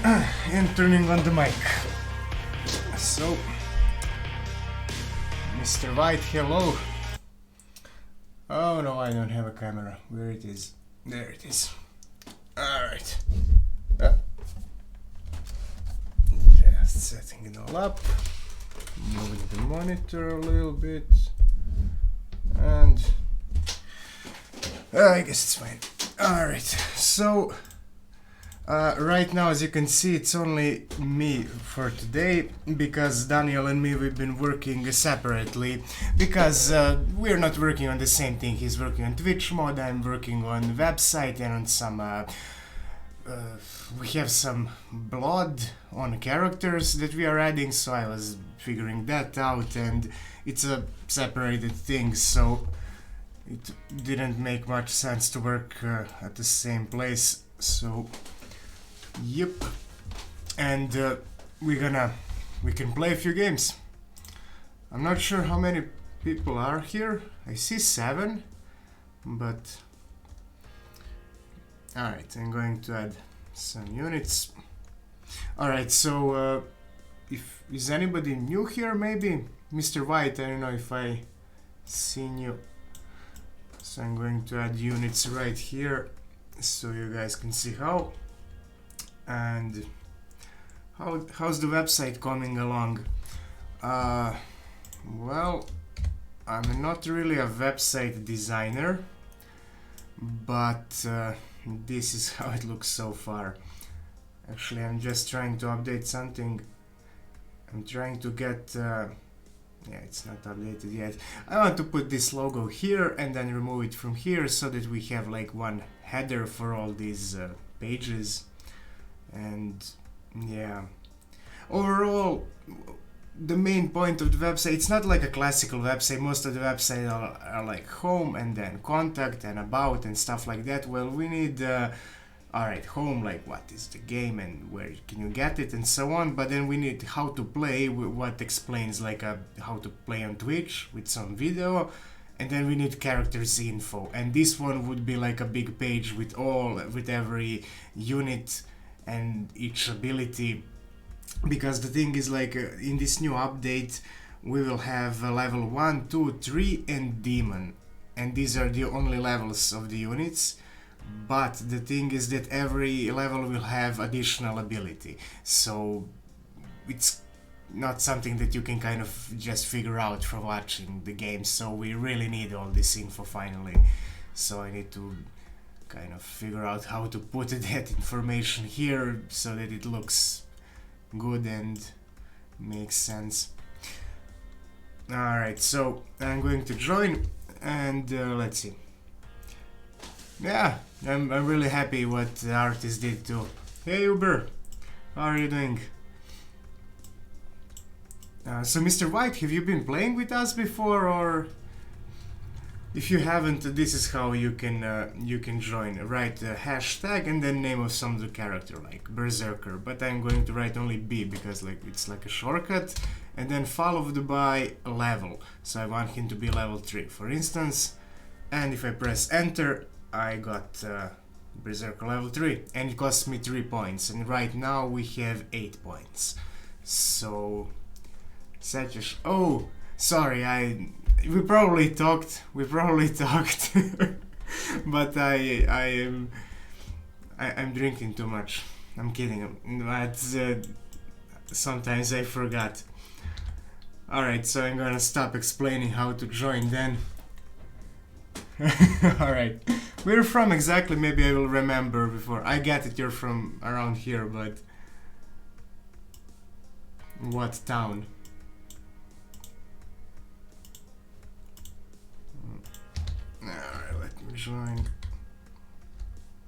and turning on the mic. So, Mr. White, hello. Oh no, I don't have a camera. Where it is? There it is. Alright. Just setting it all up. Moving the monitor a little bit. And I guess it's fine. Alright, so right now, as you can see, it's only me for today, because Daniel and me, we've been working separately, because we're not working on the same thing. He's working on Twitch mode, I'm working on website and on some we have some blood on characters that we are adding, so I was figuring that out, and it's a separated thing, so it didn't make much sense to work at the same place. So yep, and we can play a few games. I'm not sure how many people are here. I see 7, but alright, I'm going to add some units. Alright, so if is anybody new here, maybe? Mr. White, I don't know if I seen you. So I'm going to add units right here so you guys can see how. And how's the website coming along? Well, I'm not really a website designer, but this is how it looks so far. Actually, I'm just trying to update something. I'm trying to get yeah, it's not updated yet. I want to put this logo here and then remove it from here so that we have like one header for all these pages. And yeah, overall, the main point of the website, it's not like a classical website. Most of the websites are like home and then contact and about and stuff like that. Well, we need alright, home, like what is the game and where can you get it and so on, but then we need how to play, what explains like how to play on Twitch with some video, and then we need characters info, and this one would be like a big page with every unit and each ability, because the thing is like in this new update we will have level 1, 2, 3 and demon, and these are the only levels of the units. But the thing is that every level will have additional ability, so it's not something that you can kind of just figure out from watching the game, so we really need all this info finally. So I need to kind of figure out how to put that information here so that it looks good and makes sense. Alright, so I'm going to join and let's see. Yeah, I'm really happy what the artist did too. Hey Uber, how are you doing? So Mr. White, have you been playing with us before, or if you haven't, this is how you can join. Write the hashtag and then name of some of the character, like Berserker, but I'm going to write only B because like it's like a shortcut, and then followed by a level. So I want him to be level 3, for instance, and if I press enter, I got Berserker level 3, and it cost me 3 points, and right now we have 8 points. So, such oh, sorry, we probably talked, but I'm drinking too much. I'm kidding, but sometimes I forgot. Alright, so I'm gonna stop explaining how to join then. Alright, where you're from exactly, maybe I will remember before. I get it, you're from around here, but what town? Alright, let me join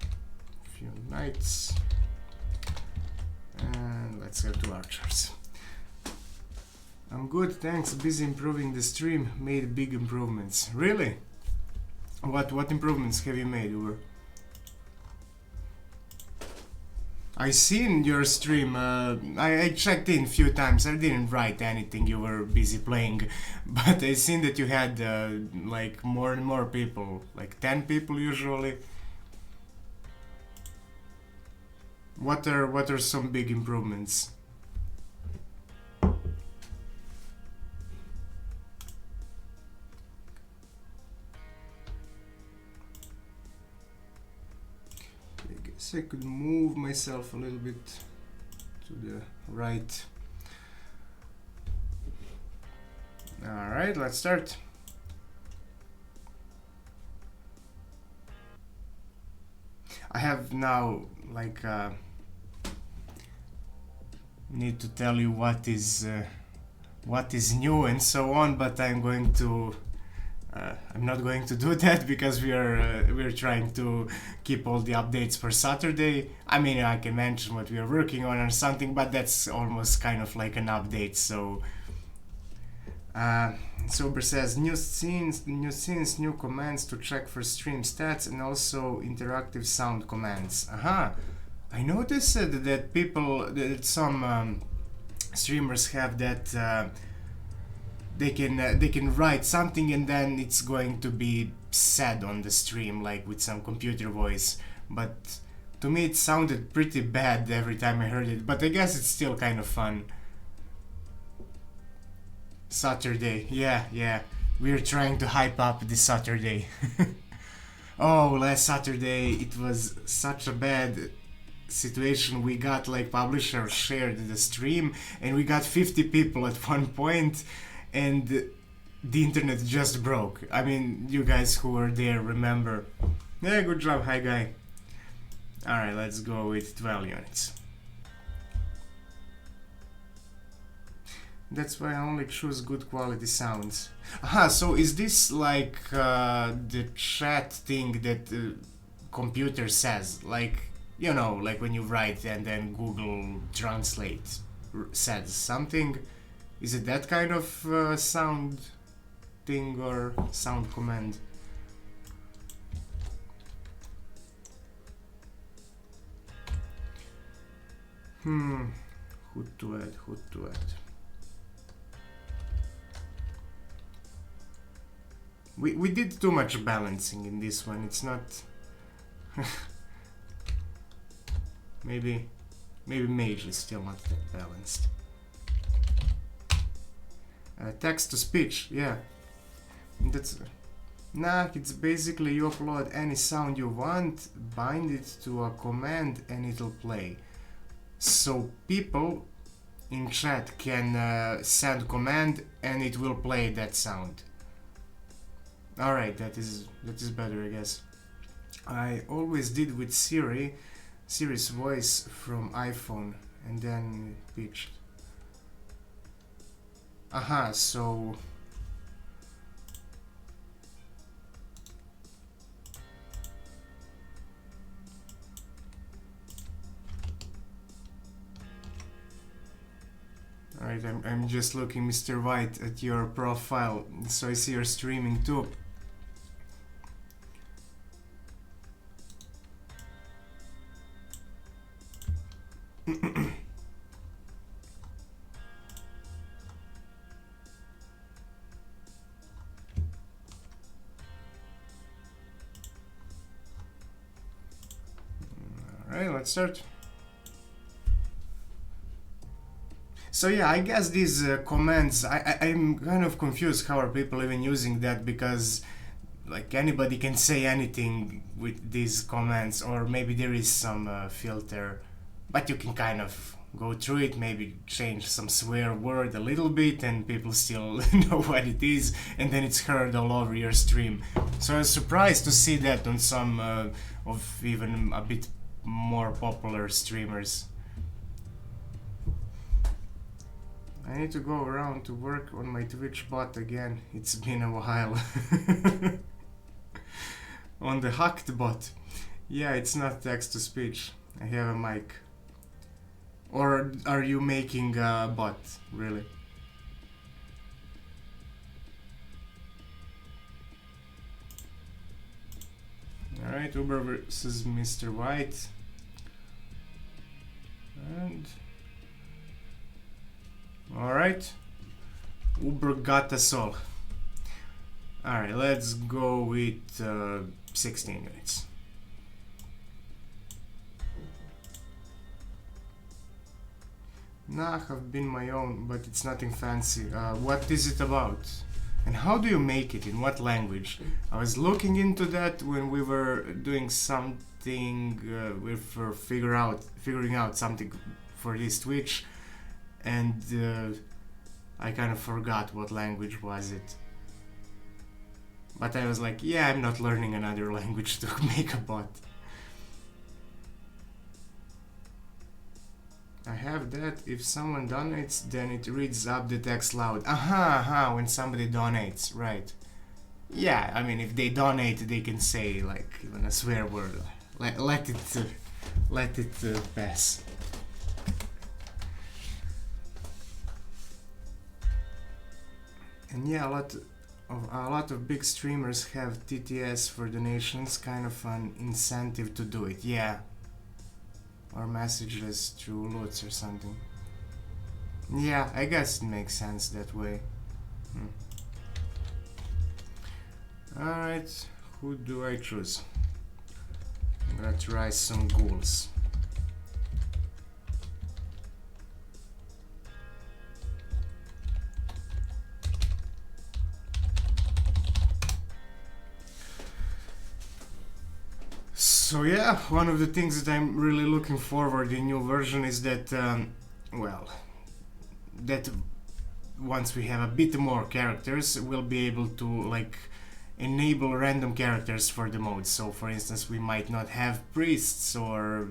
a few knights and let's go to archers. I'm good, thanks, busy improving the stream, made big improvements. Really? What improvements have you made, Uber? I seen your stream, I checked in a few times, I didn't write anything, you were busy playing, but I seen that you had like more and more people, like 10 people usually. What are some big improvements? I guess I could move myself a little bit to the right. Alright, let's start. I have now like need to tell you what is new and so on, but I'm not going to do that because we're trying to keep all the updates for Saturday. I mean, I can mention what we are working on or something, but that's almost kind of like an update. So Sober says new scenes, new commands to check for stream stats, and also interactive sound commands. Aha! I noticed that some streamers have that they can write something and then it's going to be said on the stream, like with some computer voice. But to me, it sounded pretty bad every time I heard it. But I guess it's still kind of fun. Saturday, yeah. We're trying to hype up this Saturday. Oh, last Saturday it was such a bad situation. We got like publisher shared the stream and we got 50 people at one point and the internet just broke. I mean, you guys who were there remember. Yeah, good job, hi guy. Alright, let's go with 12 units. That's why I only choose good quality sounds. Aha, so is this like the chat thing that computer says? Like, you know, like when you write and then Google Translate says something? Is it that kind of sound thing or sound command? Who to add? We did too much balancing in this one. It's not. maybe mage is still not that balanced. Text to speech, yeah. That's nah. It's basically you upload any sound you want, bind it to a command, and it'll play. So people in chat can send command, and it will play that sound. Alright, that is better, I guess. I always did with Siri's voice from iPhone, and then pitched. Aha, so alright, I'm just looking, Mr. White, at your profile, so I see you're streaming too. Alright, let's start. So yeah, I guess these commands, I'm kind of confused how are people even using that, because like anybody can say anything with these commands, or maybe there is some filter, but you can kind of go through it, maybe change some swear word a little bit and people still know what it is, and then it's heard all over your stream. So I was surprised to see that on some of even a bit more popular streamers. I need to go around to work on my Twitch bot again. It's been a while. On the hacked bot. Yeah, it's not text to speech. I have a mic. Or are you making a bot, really? Alright, Uber versus Mr. White. And alright, Uber got us all. Alright, let's go with 16 units. Nah, have been my own, but it's nothing fancy. What is it about? And how do you make it? In what language? I was looking into that when we were doing something with figuring out something for this Twitch, and I kind of forgot what language was it. But I was like, yeah, I'm not learning another language to make a bot. I have that. If someone donates, then it reads up the text loud. Aha, when somebody donates, right. Yeah, I mean, if they donate, they can say, like, even a swear word. Let it pass. And yeah, a lot of big streamers have TTS for donations, kind of an incentive to do it. Yeah. Or messages through loots or something. Yeah, I guess it makes sense that way. Alright, who do I choose? I'm gonna try some ghouls. So yeah, one of the things that I'm really looking forward in new version is that, well, that once we have a bit more characters, we'll be able to like enable random characters for the modes. So for instance, we might not have priests or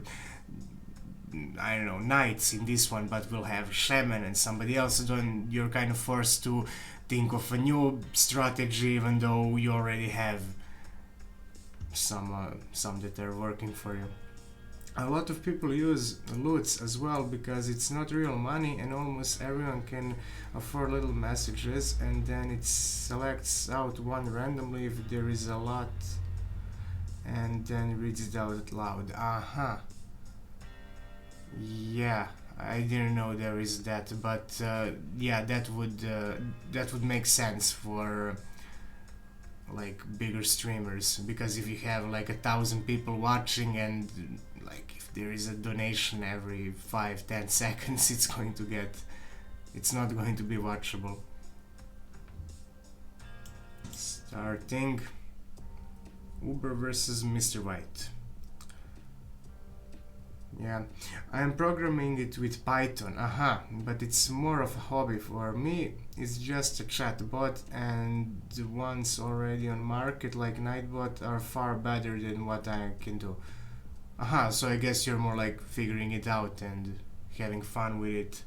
I don't know, knights in this one, but we'll have shaman and somebody else. Then you're kind of forced to think of a new strategy, even though you already have some that are working for you. A lot of people use loots as well because it's not real money and almost everyone can afford little messages, and then it selects out one randomly if there is a lot and then reads it out loud. Yeah, I didn't know there is that, but yeah, that would make sense for like bigger streamers, because if you have like 1,000 people watching and like if there is a donation every 5-10 seconds, it's not going to be watchable. Starting Uber versus Mr. White. Yeah, I am programming it with Python, but it's more of a hobby for me. It's just a chatbot, and the ones already on market like Nightbot are far better than what I can do. So I guess you're more like figuring it out and having fun with it.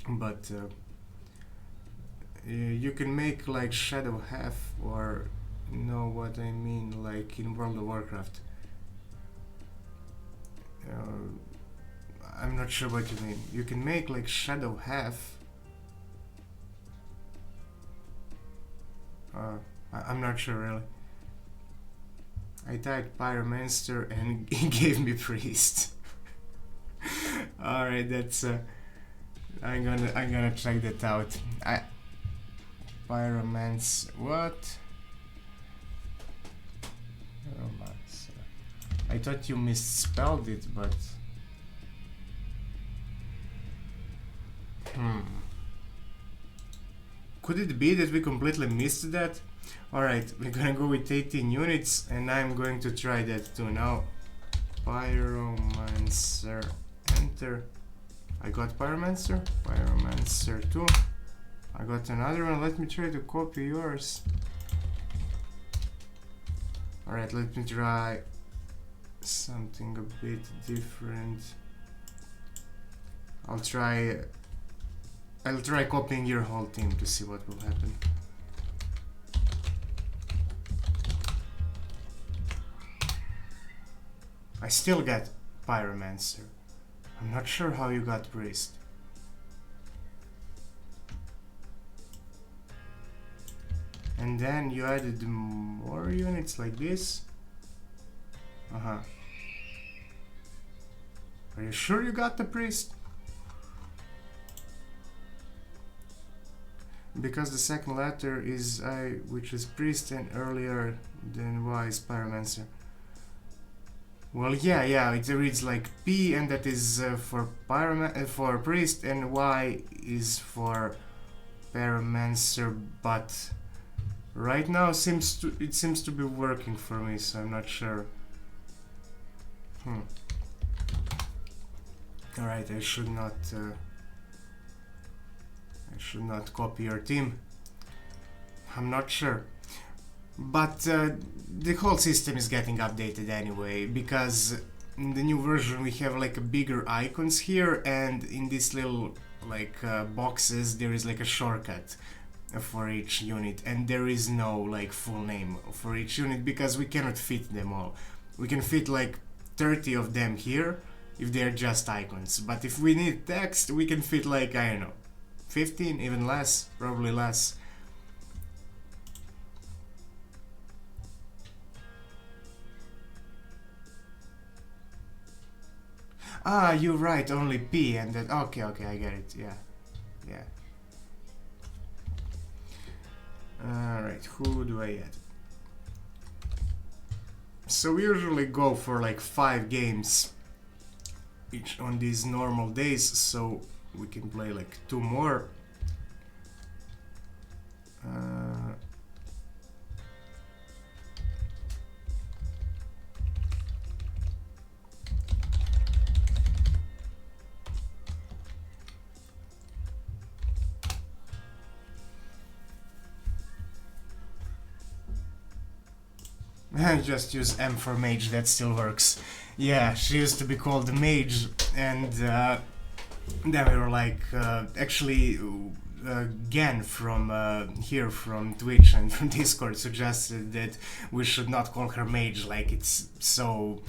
But you can make like Shadow Half, or know what I mean, like in World of Warcraft. I'm not sure what you mean. You can make like Shadow Half. I'm not sure really. I typed Pyromancer and he gave me Priest. Alright, that's I'm gonna check that out. Pyromancer, what? Pyromancer. I thought you misspelled it, but could it be that we completely missed that? Alright, we're gonna go with 18 units, and I'm going to try that too now. Pyromancer, enter. I got Pyromancer, Pyromancer 2. I got another one. Let me try to copy yours. Alright, let me try something a bit different. I'll try copying your whole team to see what will happen. I still got Pyromancer. I'm not sure how you got Priest. And then you added more units like this? Are you sure you got the Priest? Because the second letter is I, which is Priest, and earlier than Y is Pyromancer. Well, yeah, it reads like P, and that is for priest, and Y is for pyromancer. But right now it seems to be working for me, so I'm not sure. All right, I should not copy your team. I'm not sure. But the whole system is getting updated anyway, because in the new version we have like bigger icons here, and in these little like boxes there is like a shortcut for each unit, and there is no like full name for each unit because we cannot fit them all. We can fit like 30 of them here if they're just icons, but if we need text we can fit like, I don't know, 15, even less, probably less. Ah, you're right, only P and then... Okay, I get it, yeah. Alright, who do I add? So we usually go for like 5 games each on these normal days, so we can play like 2 more. Just use M for mage, that still works. Yeah, she used to be called mage, and then we were like, actually, Gen from here from Twitch and from Discord suggested that we should not call her mage, like it's so,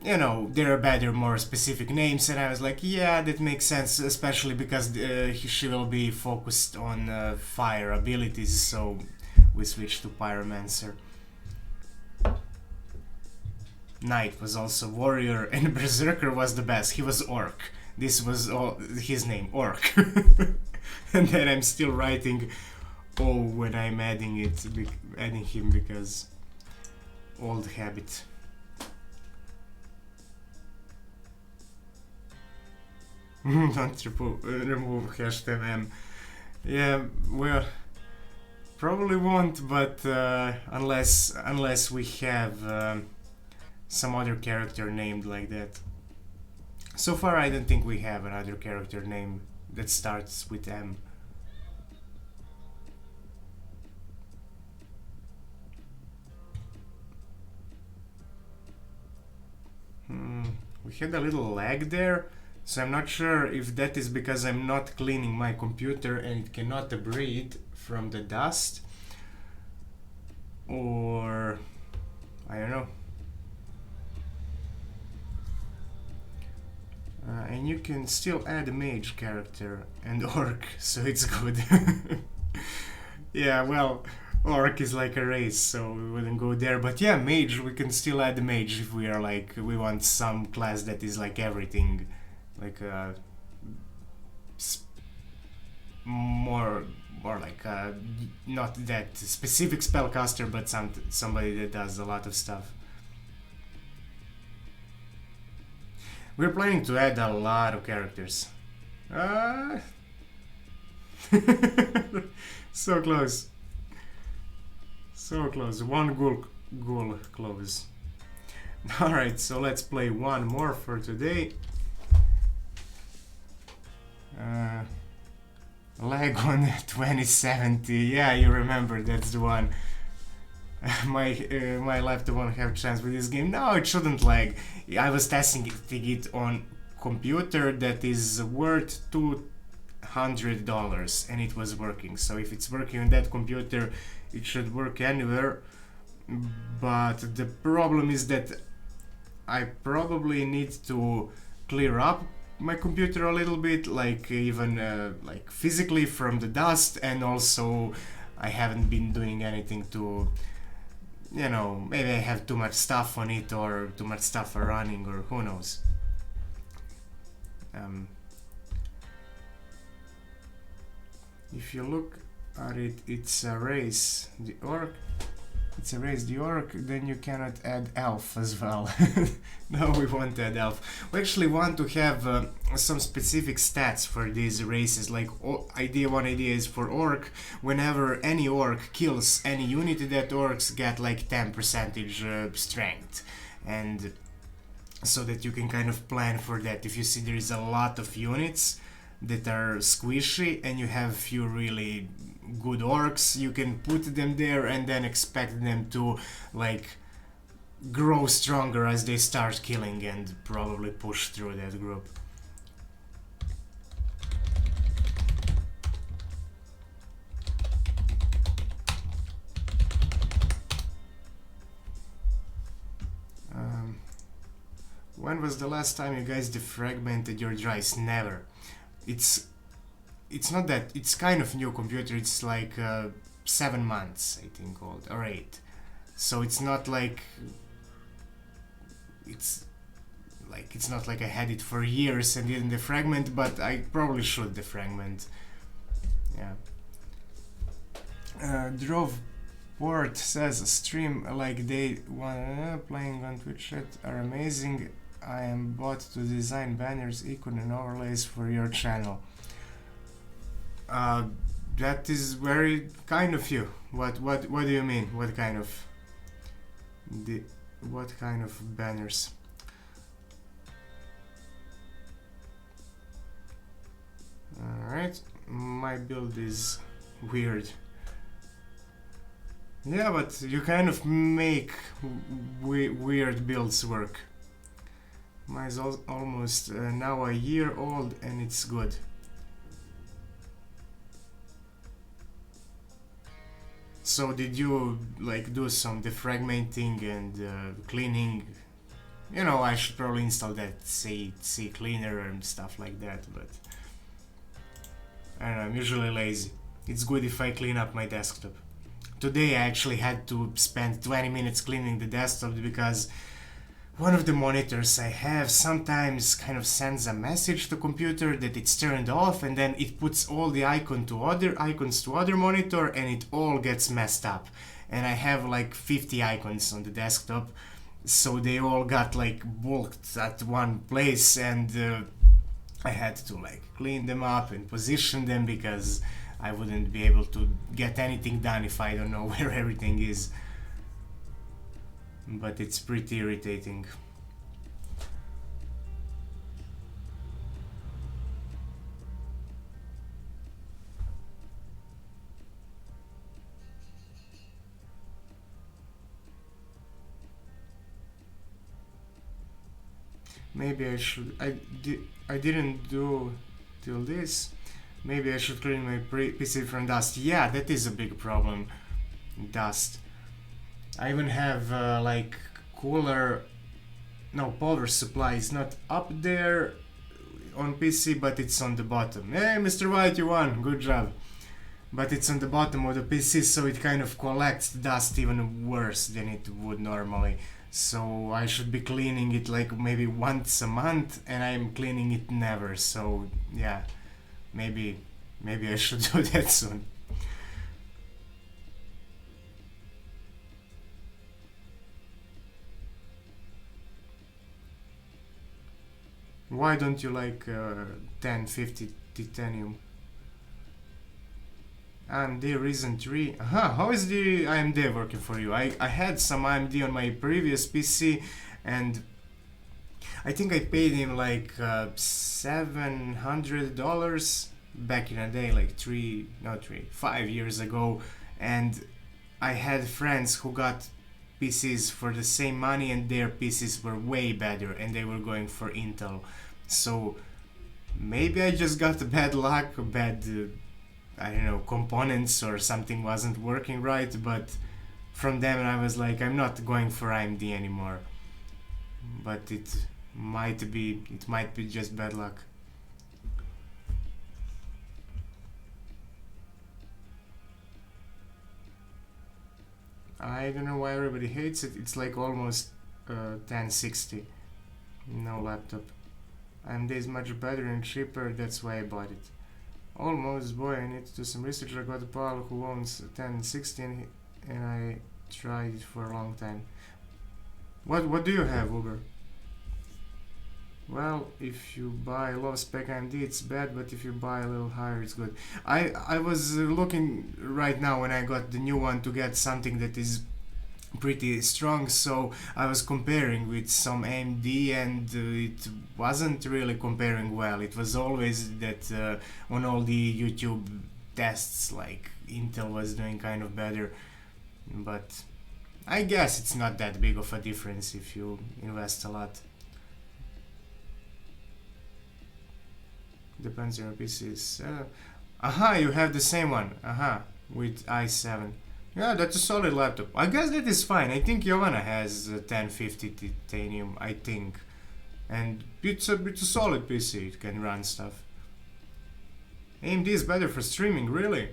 you know, there are better, more specific names, and I was like, yeah, that makes sense, especially because she will be focused on fire abilities, so we switched to pyromancer. Knight was also warrior, and berserker was the best. He was orc. This was all his name, orc. And then I'm still writing O when I'm adding him because old habit. Don't remove hashtag M. Yeah, well, probably won't, but unless we have some other character named like that. So far I don't think we have another character name that starts with M. We had a little lag there, so I'm not sure if that is because I'm not cleaning my computer and it cannot breathe from the dust, or I don't know. And you can still add a mage character and orc, so it's good. Yeah, well, orc is like a race, so we wouldn't go there. But yeah, mage, we can still add a mage if we are like, we want some class that is like everything, like more like not that specific spellcaster, but somebody that does a lot of stuff. We're planning to add a lot of characters. So close. So close. One ghoul close. Alright, so let's play one more for today. Lag on 2070. Yeah, you remember, that's the one. My laptop won't have chance with this game. No, it shouldn't lag. I was testing it on computer that is worth $200 and it was working. So if it's working on that computer, it should work anywhere. But the problem is that I probably need to clear up my computer a little bit, like even like physically from the dust, and also I haven't been doing anything to, you know, maybe I have too much stuff on it or too much stuff running, or who knows. If you look at it, it's a race. The orc Let's erase the orc, then you cannot add elf as well. No, we won't add elf. We actually want to have some specific stats for these races. Like one idea is for orc, whenever any orc kills any unit, that orcs get like 10% strength. And so that you can kind of plan for that. If you see there is a lot of units that are squishy and you have few really good orcs, you can put them there and then expect them to like grow stronger as they start killing and probably push through that group. When was the last time you guys defragmented your drives? Never. It's not that, it's kind of new computer, it's like 7 months I think old, or 8. So it's not like it's not like I had it for years and didn't defragment, but I probably should defragment. Yeah. Drove Port says stream like they want playing on Twitch chat are amazing. I am bought to design banners, icon and overlays for your channel. That is very kind of you. What do you mean? What kind of banners? Alright, my build is weird. Yeah, but you kind of make weird builds work. Mine is almost now a year old and it's good. So did you like do some defragmenting and cleaning? You know, I should probably install that C cleaner and stuff like that, but I don't know, I'm usually lazy. It's good if I clean up my desktop. Today I actually had to spend 20 minutes cleaning the desktop because one of the monitors I have sometimes kind of sends a message to computer that it's turned off, and then it puts all the icons to other monitor and it all gets messed up. And I have like 50 icons on the desktop, so they all got like bulked at one place, and I had to like clean them up and position them because I wouldn't be able to get anything done if I don't know where everything is. But it's pretty irritating. Maybe I should. I didn't do till this. Maybe I should clean my PC from dust. Yeah, that is a big problem. Dust. I even have like power supply is not up there on PC, but it's on the bottom. Hey, Mr. White, you won. Good job. But it's on the bottom of the PC, so it kind of collects dust even worse than it would normally. So I should be cleaning it like maybe once a month, and I'm cleaning it never. So yeah, maybe I should do that soon. Why don't you like 1050 titanium? AMD Ryzen 3. How is the AMD working for you? I had some AMD on my previous PC, and I think I paid him like $700 back in a day, like 5 years ago, and I had friends who got PCs for the same money and their PCs were way better and they were going for Intel. So maybe I just got bad luck, I don't know, components or something wasn't working right, but from them I was like, I'm not going for AMD anymore. But it might be just bad luck. I don't know why everybody hates it. It's like almost 1060. No laptop. AMD is much better and cheaper, that's why I bought it. Almost, boy, I need to do some research. I got a pal who owns 1060 and tried it for a long time. What do you have, Uber? Well, if you buy low spec AMD, it's bad, but if you buy a little higher, it's good. I was looking right now when I got the new one to get something that is pretty strong, so I was comparing with some AMD, and it wasn't really comparing well. It was always that on all the YouTube tests, like Intel was doing kind of better, but I guess it's not that big of a difference if you invest a lot. Depends on your PCs. Aha, you have the same one. Aha, with i7. Yeah, that's a solid laptop. I guess that is fine. I think Giovanna has a 1050 titanium, I think. And it's a solid PC, it can run stuff. AMD is better for streaming, really?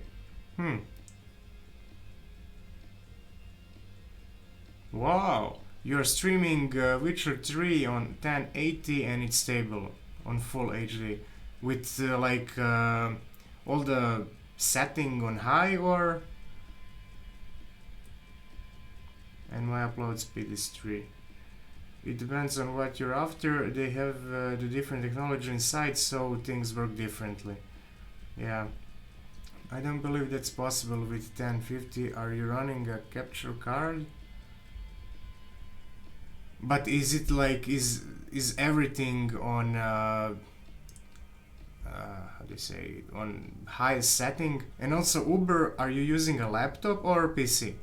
Wow, you're streaming Witcher 3 on 1080 and it's stable on full HD with all the setting on high, or? And my upload speed is 3. It depends on what you're after. They have the different technology inside, so things work differently. Yeah, I don't believe that's possible with 1050. Are you running a capture card? But is it like is everything on how do you say, on highest setting? And also, Uber, are you using a laptop or PC?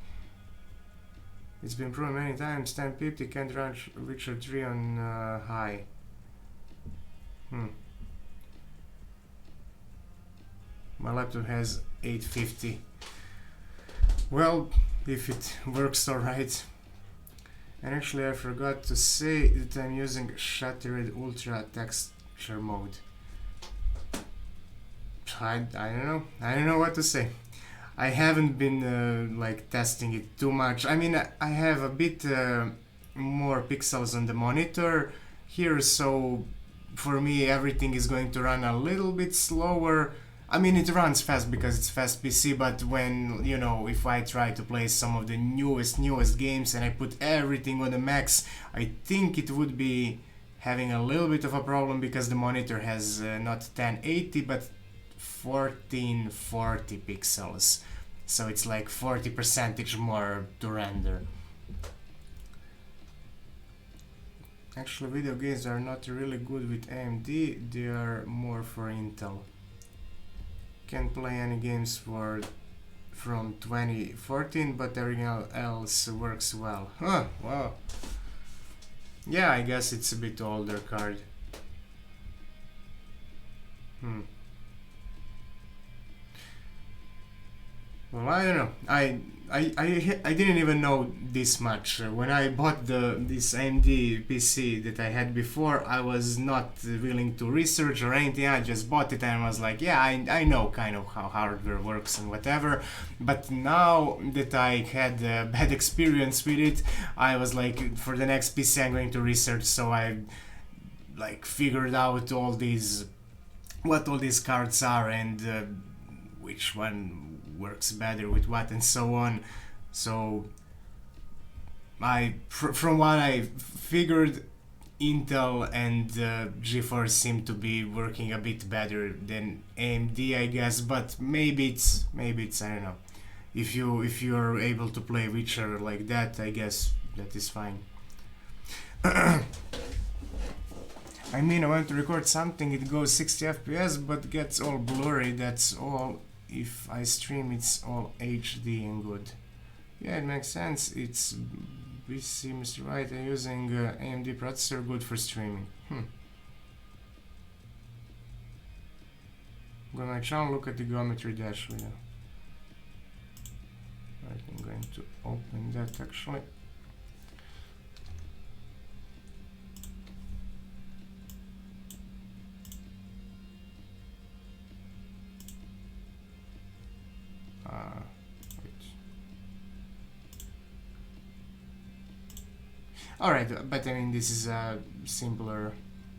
It's been proven many times 1050 can't run Witcher 3 on high. My laptop has 850. Well, if it works alright. And actually I forgot to say that I'm using Shattered Ultra texture mode. I don't know what to say. I haven't been like testing it too much. I mean, I have a bit more pixels on the monitor here, so for me everything is going to run a little bit slower. I mean, it runs fast because it's fast PC, but when, you know, if I try to play some of the newest games and I put everything on the max, I think it would be having a little bit of a problem because the monitor has not 1080 but 1440 pixels, so it's like 40% more to render. Actually, video games are not really good with AMD, they are more for Intel. Can't play any games from 2014, but everything else works well. Huh, wow. Yeah, I guess it's a bit older card. Well, I don't know. I didn't even know this much. When I bought this AMD PC that I had before, I was not willing to research or anything. I just bought it and was like, yeah, I know kind of how hardware works and whatever. But now that I had a bad experience with it, I was like, for the next PC I'm going to research. So I like figured out what all these cards are and which one works better with what and so on. So from what I figured, Intel and GeForce seem to be working a bit better than AMD, I guess, but maybe it's I don't know. If you're able to play Witcher like that, I guess that is fine. I mean, I want to record something, it goes 60 FPS but gets all blurry, that's all. If I stream, it's all HD and good. Yeah, it makes sense. It seems right. I'm using AMD processor, good for streaming. Go to my channel, look at the geometry dash video. Right, I'm going to open that actually. Alright, but I mean, this is simpler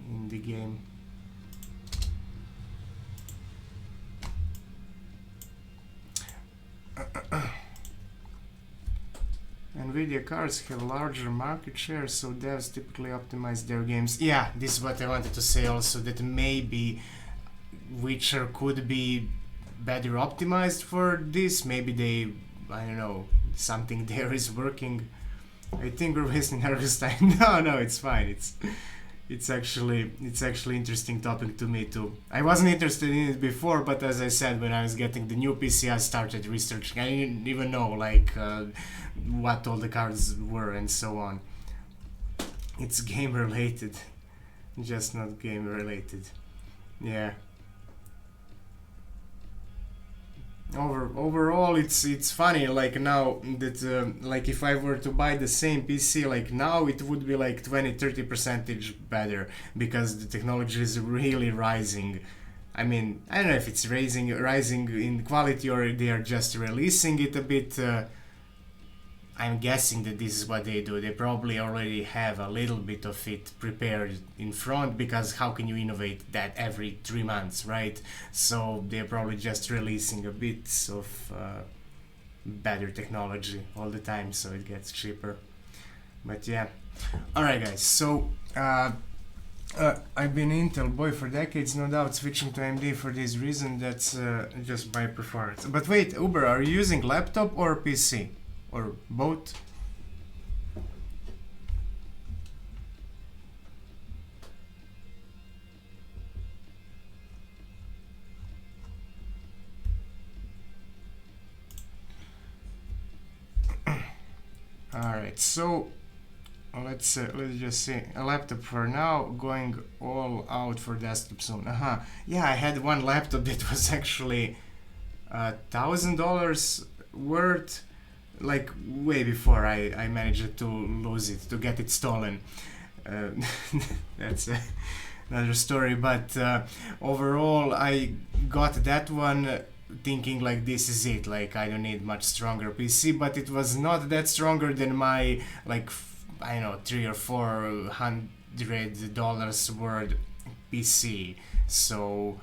in the game. Nvidia cards have larger market share, so devs typically optimize their games. Yeah, this is what I wanted to say also, that maybe Witcher could be better optimized for this. Maybe they, I don't know, something there is working. I think we're wasting Harvest time. No, it's fine. It's actually interesting topic to me too. I wasn't interested in it before, but as I said, when I was getting the new PC, I started researching. I didn't even know what all the cards were and so on. It's game related, just not game related. Yeah. Overall, it's funny. Like now that like if I were to buy the same PC, like now it would be like 20-30% better because the technology is really rising. I mean, I don't know if it's rising in quality or they are just releasing it a bit. I'm guessing that this is what they do. They probably already have a little bit of it prepared in front, because how can you innovate that every 3 months, right? So they're probably just releasing a bit of better technology all the time, so it gets cheaper. But yeah. Alright guys, so I've been an Intel boy for decades, no doubt switching to AMD for this reason. That's just by performance. But wait, Uber, are you using laptop or PC? Or both? Alright, so let's just see. A laptop for now, going all out for desktop soon. Yeah, I had one laptop that was actually $1,000 worth, like way before I managed to lose it, to get it stolen. That's another story, but overall I got that one thinking like this is it, like I don't need much stronger PC, but it was not that stronger than my like I don't know, $300 or $400 worth PC. So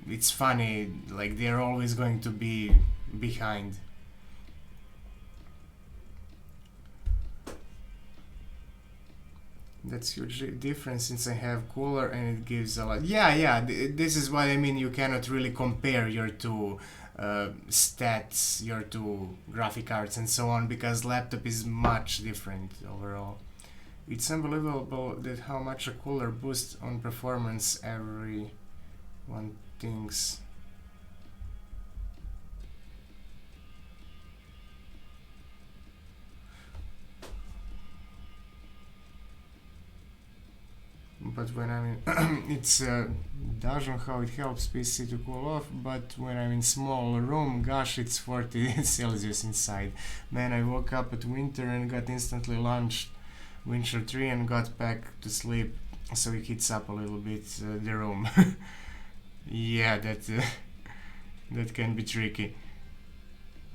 it's funny, like they're always going to be behind. That's hugely different since I have cooler and it gives a lot. Yeah, this is what I mean. You cannot really compare your two stats, your two graphic cards and so on, because laptop is much different overall. It's unbelievable that how much a cooler boosts on performance everyone thinks. But when I'm in it's doesn't how it helps PC to cool off, but when I'm in small room, gosh, it's 40 Celsius inside. Man, I woke up at winter and got instantly launched Winter 3 and got back to sleep, so it heats up a little bit the room. Yeah, that can be tricky.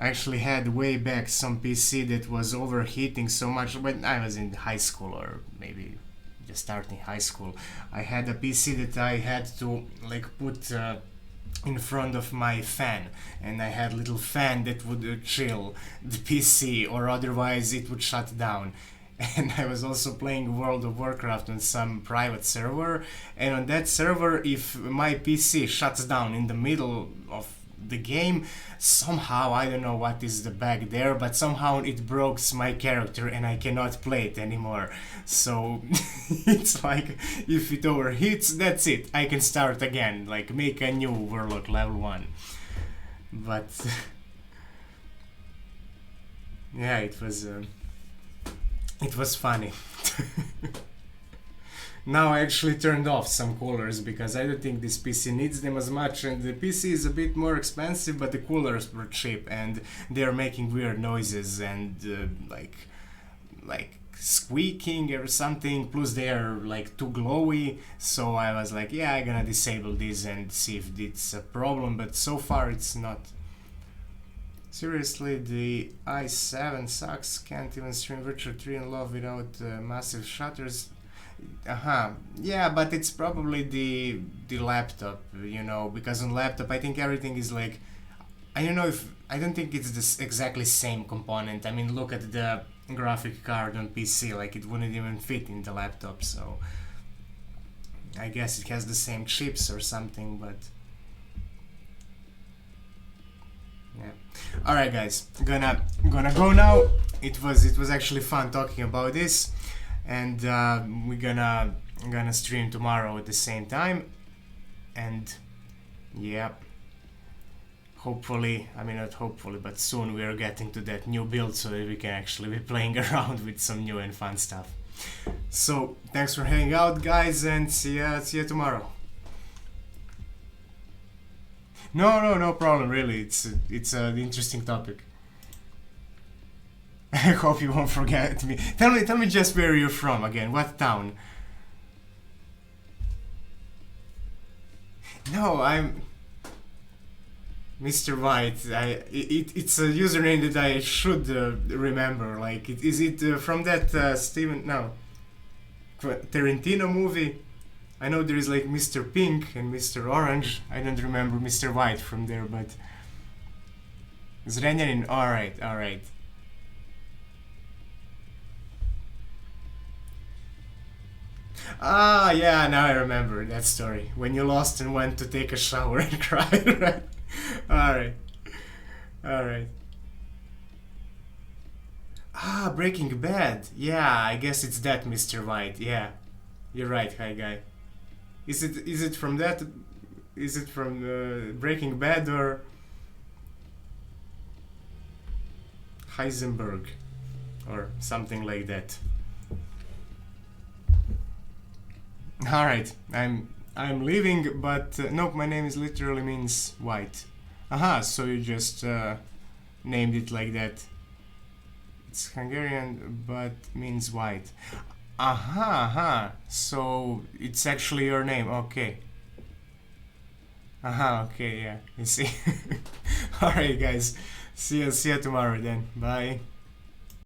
I actually had way back some PC that was overheating so much when I was in high school, or maybe just starting high school. I had a PC that I had to like put in front of my fan, and I had little fan that would chill the PC, or otherwise it would shut down. And I was also playing World of Warcraft on some private server, and on that server, if my PC shuts down in the middle of the game, somehow, I don't know what is the bug there, but somehow it breaks my character and I cannot play it anymore. So it's like, if it overheats, that's it, I can start again, like make a new Warlock level 1. But yeah, it was funny. Now I actually turned off some coolers because I don't think this PC needs them as much, and the PC is a bit more expensive, but the coolers were cheap and they're making weird noises and like squeaking or something, plus they are like too glowy. So I was like, yeah, I'm gonna disable this and see if it's a problem, but so far it's not. Seriously, the i7 sucks, can't even stream Witcher 3 in love without massive shutters. Yeah, but it's probably the laptop, you know, because on laptop I think everything is like, I don't think it's this exactly same component. I mean, look at the graphic card on PC, like it wouldn't even fit in the laptop, so I guess it has the same chips or something, but yeah. Alright guys, gonna go now. It was actually fun talking about this, and we're gonna stream tomorrow at the same time, and yeah, hopefully, I mean not hopefully, but soon we are getting to that new build so that we can actually be playing around with some new and fun stuff. So thanks for hanging out guys, and see ya tomorrow. No problem really, it's an interesting topic. I hope you won't forget me. Tell me just where you're from again, what town? No, I'm Mr. White. It's a username that I should remember. Like, is it from that Steven? No, Tarantino movie? I know there is like Mr. Pink and Mr. Orange. I don't remember Mr. White from there, but Zrenjanin. All right. Ah, yeah, now I remember that story. When you lost and went to take a shower and cried, right? Alright, alright. Ah, Breaking Bad. Yeah, I guess it's that Mr. White. Yeah, you're right, hi guy. Is it from that? Is it from Breaking Bad or Heisenberg or something like that? All right, I'm leaving, but nope, my name is literally means white. Aha, so you just named it like that. It's Hungarian, but means white. Aha. So it's actually your name. Okay. Aha. Okay. Yeah. You see. All right, guys. See you tomorrow then. Bye.